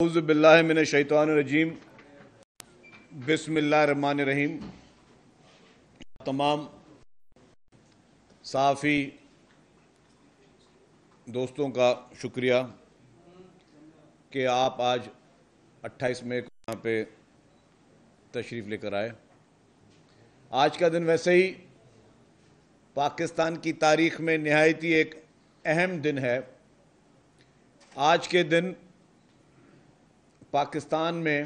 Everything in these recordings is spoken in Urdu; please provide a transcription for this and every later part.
اعوذ باللہ من الشیطان الرجیم بسم اللہ الرحمن الرحیم۔ تمام صحافی دوستوں کا شکریہ کہ آپ آج 28 مئی کو یہاں پہ تشریف لے کر آئے۔ آج کا دن ویسے ہی پاکستان کی تاریخ میں نہایت ہی ایک اہم دن ہے۔ آج کے دن پاکستان میں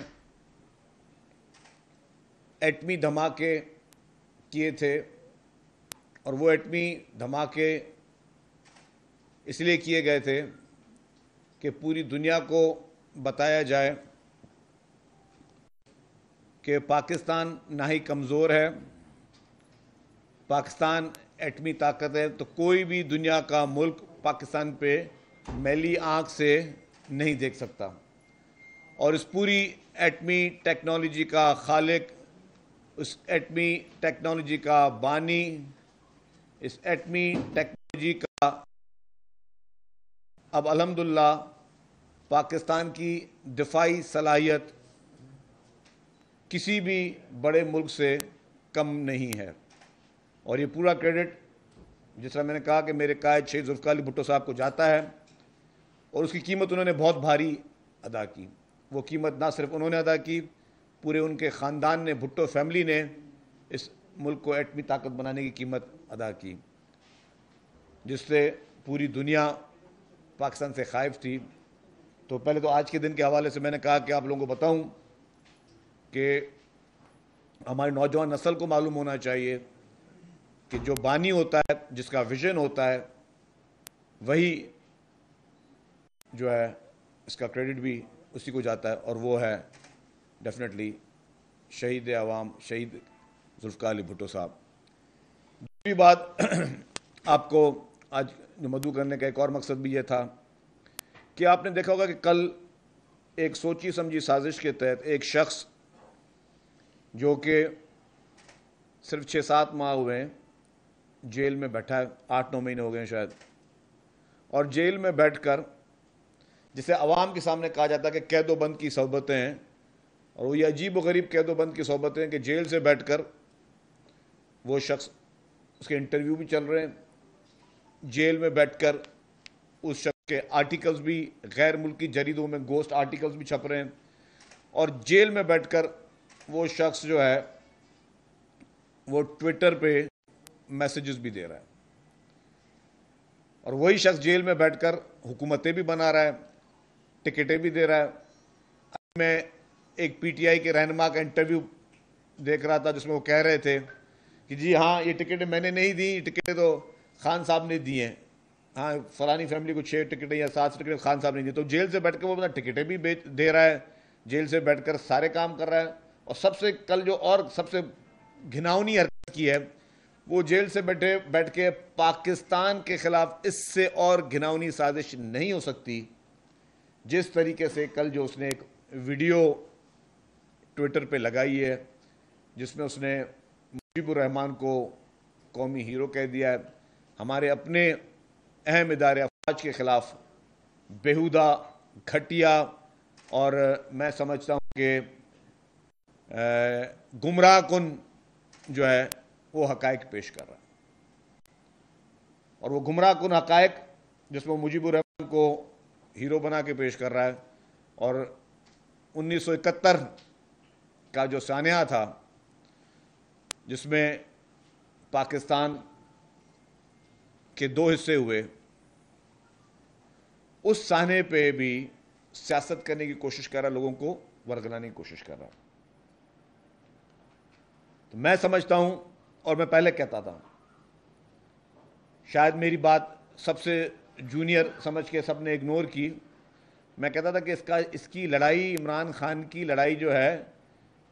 ایٹمی دھماکے کیے تھے، اور وہ ایٹمی دھماکے اس لیے کیے گئے تھے کہ پوری دنیا کو بتایا جائے کہ پاکستان نہ ہی کمزور ہے، پاکستان ایٹمی طاقت ہے، تو کوئی بھی دنیا کا ملک پاکستان پہ میلی آنکھ سے نہیں دیکھ سکتا۔ اور اس پوری ایٹمی ٹیکنالوجی کا خالق، اس ایٹمی ٹیکنالوجی کا بانی، اس ایٹمی ٹیکنالوجی کا اب الحمدللہ پاکستان کی دفاعی صلاحیت کسی بھی بڑے ملک سے کم نہیں ہے۔ اور یہ پورا کریڈٹ، جس طرح میں نے کہا کہ میرے قائد شہید ذوالفقار علی بھٹو صاحب کو جاتا ہے، اور اس کی قیمت انہوں نے بہت بھاری ادا کی۔ وہ قیمت نہ صرف انہوں نے ادا کی، پورے ان کے خاندان نے، بھٹو فیملی نے اس ملک کو ایٹمی طاقت بنانے کی قیمت ادا کی، جس سے پوری دنیا پاکستان سے خائف تھی۔ تو پہلے تو آج کے دن کے حوالے سے میں نے کہا کہ آپ لوگوں کو بتاؤں کہ ہماری نوجوان نسل کو معلوم ہونا چاہیے کہ جو بانی ہوتا ہے، جس کا ویژن ہوتا ہے، وہی جو ہے اس کا کریڈٹ بھی اسی کو جاتا ہے، اور وہ ہے ڈیفینیٹلی شہید عوام شہید ذوالفقار علی بھٹو صاحب۔ دوسری بات، آپ کو آج مدعو کرنے کا ایک اور مقصد بھی یہ تھا کہ آپ نے دیکھا ہوگا کہ کل ایک سوچی سمجھی سازش کے تحت ایک شخص جو کہ صرف 6-7 ماہ ہوئے ہیں جیل میں بیٹھا ہے، 8-9 مہینے ہو گئے ہیں شاید، اور جیل میں بیٹھ کر جسے عوام کے سامنے کہا جاتا ہے کہ قید و بند کی صحبتیں ہیں، اور وہ یہ عجیب و غریب قید و بند کی صحبتیں ہیں کہ جیل سے بیٹھ کر وہ شخص، اس کے انٹرویو بھی چل رہے ہیں، جیل میں بیٹھ کر اس شخص کے آرٹیکلز بھی غیر ملکی جریدوں میں گوسٹ آرٹیکلز بھی چھپ رہے ہیں، اور جیل میں بیٹھ کر وہ شخص جو ہے وہ ٹویٹر پہ میسیجز بھی دے رہا ہے، اور وہی شخص جیل میں بیٹھ کر حکومتیں بھی بنا رہا ہے، ٹکٹیں بھی دے رہا ہے۔ میں ایک پی ٹی آئی کے رہنما کا انٹرویو دیکھ رہا تھا جس میں وہ کہہ رہے تھے کہ جی ہاں، یہ ٹکٹیں میں نے نہیں دی، یہ ٹکٹیں تو خان صاحب نے دی ہیں، ہاں فلانی فیملی کو 6 ٹکٹیں یا 7 ٹکٹیں خان صاحب نے دی۔ تو جیل سے بیٹھ کر وہ اپنا ٹکٹیں بھی دے رہا ہے، جیل سے بیٹھ کر سارے کام کر رہا ہے، اور سب سے کل جو اور سب سے گھناؤنی حرکت کی ہے، وہ جیل سے بیٹھ کے پاکستان کے خلاف اس سے اور گھناؤنی سازش نہیں ہو سکتی جس طریقے سے کل جو اس نے ایک ویڈیو ٹویٹر پہ لگائی ہے، جس میں اس نے مجیب الرحمان کو قومی ہیرو کہہ دیا ہے، ہمارے اپنے اہم ادارے افواج کے خلاف بیہودہ، گھٹیا، اور میں سمجھتا ہوں کہ گمراہ کن جو ہے وہ حقائق پیش کر رہا ہے۔ اور وہ گمراہ کن حقائق جس میں مجیب الرحمان کو ہیرو بنا کے پیش کر رہا ہے، اور 1971 کا جو سانحہ تھا جس میں پاکستان کے 2 حصے ہوئے، اس سانحے پہ بھی سیاست کرنے کی کوشش کر رہا ہے، لوگوں کو ورگلانے کی کوشش کر رہا ہے۔ تو میں سمجھتا ہوں، اور میں پہلے کہتا تھا، شاید میری بات سب سے جونیئر سمجھ کے سب نے اگنور کی، میں کہتا تھا کہ اس کی لڑائی، عمران خان کی لڑائی جو ہے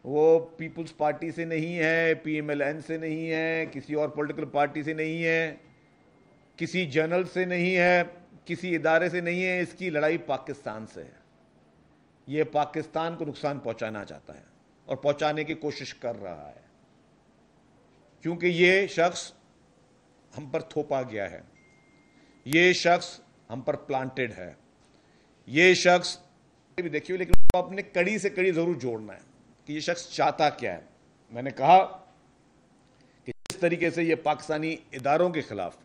وہ پیپلز پارٹی سے نہیں ہے، پی ایم ایل این سے نہیں ہے، کسی اور پولیٹیکل پارٹی سے نہیں ہے، کسی جرنل سے نہیں ہے، کسی ادارے سے نہیں ہے، اس کی لڑائی پاکستان سے ہے۔ یہ پاکستان کو نقصان پہنچانا چاہتا ہے اور پہنچانے کی کوشش کر رہا ہے، کیونکہ یہ شخص ہم پر تھوپا گیا ہے، یہ شخص ہم پر پلانٹڈ ہے، یہ شخص بھی دیکھی ہوئی، لیکن وہ اپنے کڑی سے کڑی ضرور جوڑنا ہے کہ یہ شخص چاہتا کیا ہے. میں نے کہا کہ جس طریقے سے یہ پاکستانی اداروں کے خلاف،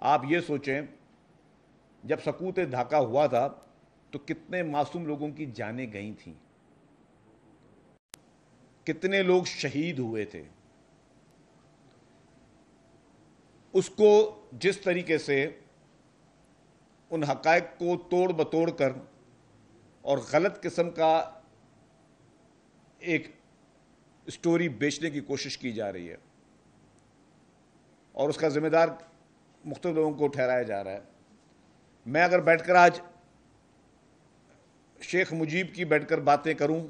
آپ یہ سوچیں جب سقوط ڈھاکہ ہوا تھا تو کتنے معصوم لوگوں کی جانیں گئی تھیں، کتنے لوگ شہید ہوئے تھے. اس کو جس طریقے سے ان حقائق کو توڑ بتوڑ کر اور غلط قسم کا ایک سٹوری بیچنے کی کوشش کی جا رہی ہے اور اس کا ذمہ دار مختلف لوگوں کو ٹھہرایا جا رہا ہے. میں اگر بیٹھ کر آج شیخ مجیب کی بیٹھ کر باتیں کروں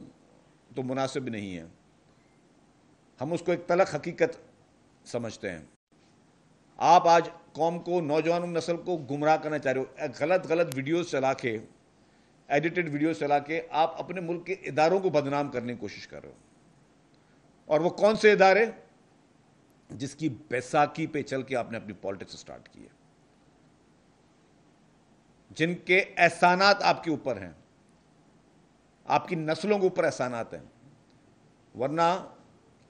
تو مناسب نہیں ہے. ہم اس کو ایک تلخ حقیقت سمجھتے ہیں. آپ آج قوم کو، نوجوان نسل کو گمراہ کرنا چاہ رہے ہو، غلط غلط ویڈیوز چلا کے، ایڈیٹڈ ویڈیوز چلا کے آپ اپنے ملک کے اداروں کو بدنام کرنے کی کوشش کر رہے ہو. اور وہ کون سے ادارے؟ جس کی بیساکھی پہ چل کے آپ نے اپنی پالیٹکس سٹارٹ کی ہے، جن کے احسانات آپ کے اوپر ہیں، آپ کی نسلوں کے اوپر احسانات ہیں. ورنہ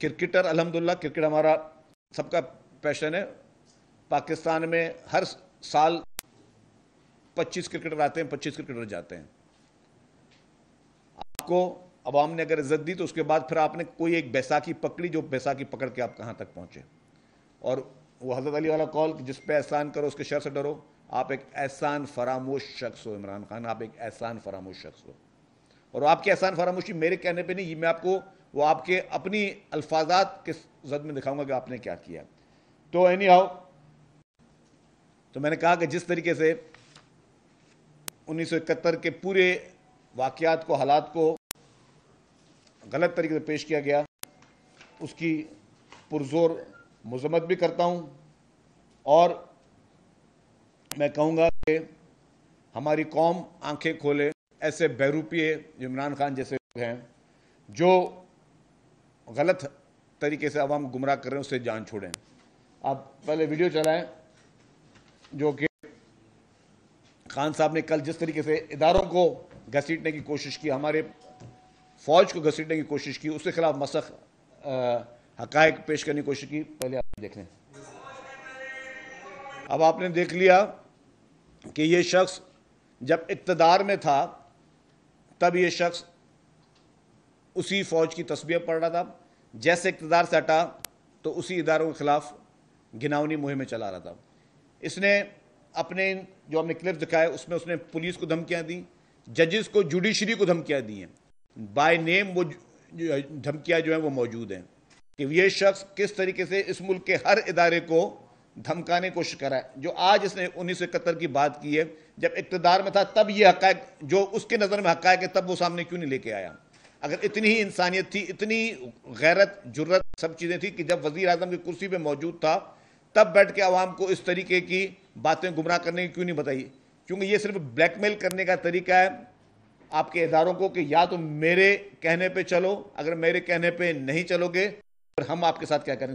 کرکٹر، الحمدللہ کرکٹ ہمارا سب کا پیشن ہے. پاکستان میں ہر سال 25 کرکٹر آتے ہیں، 25 کرکٹر جاتے ہیں. آپ کو عوام نے اگر عزت دی تو اس کے بعد پھر آپ نے کوئی ایک بیساکھی پکڑی، جو بیساکھی پکڑ کے آپ کہاں تک پہنچے. اور وہ حضرت علی والا قول، جس پہ احسان کرو اس کے شر سے ڈرو. آپ ایک احسان فراموش شخص ہو عمران خان، آپ ایک احسان فراموش شخص ہو. اور آپ کی احسان فراموشی میرے کہنے پہ نہیں، میں آپ کو وہ آپ کے اپنی الفاظات کے زد میں دکھاؤں گا کہ آپ نے کیا کیا. تو اینی ہاؤ، تو میں نے کہا کہ جس طریقے سے 1971 کے پورے واقعات کو، حالات کو غلط طریقے سے پیش کیا گیا، اس کی پرزور مذمت بھی کرتا ہوں. اور میں کہوں گا کہ ہماری قوم آنکھیں کھولے. ایسے بیروپیے جو عمران خان جیسے لوگ ہیں جو غلط طریقے سے عوام گمراہ کر رہے ہیں، اس سے جان چھوڑیں. آپ پہلے ویڈیو چلائیں جو کہ خان صاحب نے کل جس طریقے سے اداروں کو گھسیٹنے کی کوشش کی، ہمارے فوج کو گھسیٹنے کی کوشش کی، اس کے خلاف مسخ حقائق پیش کرنے کی کوشش کی. پہلے آپ دیکھ لیں. اب آپ نے دیکھ لیا کہ یہ شخص جب اقتدار میں تھا تب یہ شخص اسی فوج کی تسبیح پڑھ رہا تھا. جیسے اقتدار سے ہٹا تو اسی اداروں کے خلاف گھناؤنی مہمیں چلا رہا تھا. اس نے اپنے جو ہم نے کلپ دکھائے اس میں اس نے پولیس کو دھمکیاں دیں، ججز کو، جوڈیشری کو دھمکیاں دی ہیں. بائی نیم وہ دھمکیاں جو ہیں وہ موجود ہیں کہ یہ شخص کس طریقے سے اس ملک کے ہر ادارے کو دھمکانے کی کوشش کر رہا ہے. جو آج اس نے 1971 کی بات کی ہے، جب اقتدار میں تھا تب یہ حقائق جو اس کے نظر میں حقائق ہے تب وہ سامنے کیوں نہیں لے کے آیا؟ اگر اتنی ہی انسانیت تھی، اتنی غیرت، جرت، سب چیزیں تھی کہ جب وزیر اعظم کی کرسی پہ موجود تھا تب بیٹھ کے عوام کو اس طریقے کی باتیں گمراہ کرنے کی کیوں نہیں بتائی؟ کیونکہ یہ صرف بلیک میل کرنے کا طریقہ ہے آپ کے اداروں کو کہ یا تو میرے کہنے پہ چلو، اگر میرے کہنے پہ نہیں چلو گے پھر ہم آپ کے ساتھ کیا کریں گے.